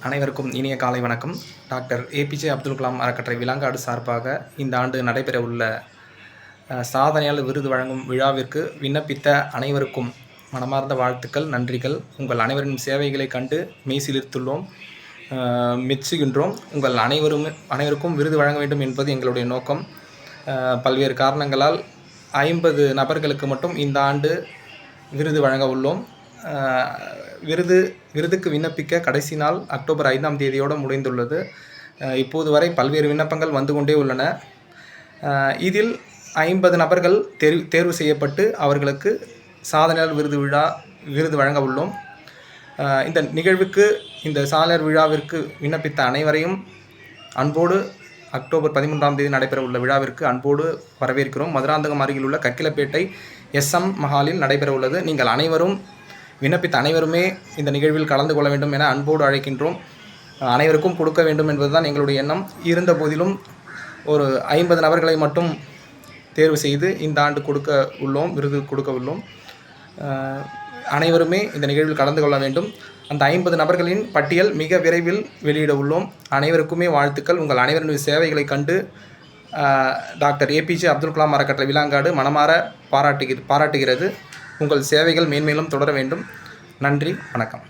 அனைவருக்கும் இனிய காலை வணக்கம். டாக்டர் ஏபிஜே அப்துல் கலாம் அறக்கட்டளை விலங்காடு சார்பாக இந்த ஆண்டு நடைபெற உள்ள சாதனையாளர் விருது வழங்கும் விழாவிற்கு விண்ணப்பித்த அனைவருக்கும் மனமார்ந்த வாழ்த்துக்கள், நன்றிகள். உங்கள் அனைவரின் சேவைகளை கண்டு மெய்சிலிர்த்துள்ளோம், மெச்சுகின்றோம். உங்கள் அனைவருக்கும் விருது வழங்க வேண்டும் என்பது எங்களுடைய நோக்கம். பல்வேறு காரணங்களால் 50 நபர்களுக்கு மட்டும் இந்த ஆண்டு விருது வழங்க உள்ளோம். விருதுக்கு விண்ணப்பிக்க கடைசி நாள் அக்டோபர் 5ஆம் தேதியோடு முடிந்துள்ளது. இப்போது வரை பல்வேறு விண்ணப்பங்கள் வந்து கொண்டே உள்ளன. இதில் 50 நபர்கள் தேர்வு செய்யப்பட்டு அவர்களுக்கு சாதனையாளர் விருது வழங்க உள்ளோம். இந்த நிகழ்வுக்கு, இந்த சாதனையாளர் விழாவிற்கு விண்ணப்பித்த அனைவரையும் அன்போடு அக்டோபர் 13ஆம் தேதி நடைபெற உள்ள விழாவிற்கு அன்போடு வரவேற்கிறோம். மதுராந்தகம் அருகில் உள்ள கக்கிலப்பேட்டை SM மஹாலில் நடைபெற உள்ளது. நீங்கள் அனைவரும் விண்ணப்பித்த அனைவருமே இந்த நிகழ்வில் கலந்து கொள்ள வேண்டும் என அன்போடு அழைக்கின்றோம். அனைவருக்கும் கொடுக்க வேண்டும் என்பதுதான் எங்களுடைய எண்ணம். இருந்த போதிலும் ஒரு 50 நபர்களை மட்டும் தேர்வு செய்து இந்த ஆண்டு விருது கொடுக்க உள்ளோம். அனைவருமே இந்த நிகழ்வில் கலந்து கொள்ள வேண்டும். அந்த 50 நபர்களின் பட்டியல் மிக விரைவில் வெளியிட உள்ளோம். அனைவருக்குமே வாழ்த்துக்கள். உங்கள் அனைவரின் சேவைகளை கண்டு டாக்டர் ஏபிஜே அப்துல் கலாம் அறக்கட்டளை விலங்காடு மனமாற பாராட்டுகிறது. உங்கள் சேவைகள் மேன்மேலும் தொடர வேண்டும். நன்றி, வணக்கம்.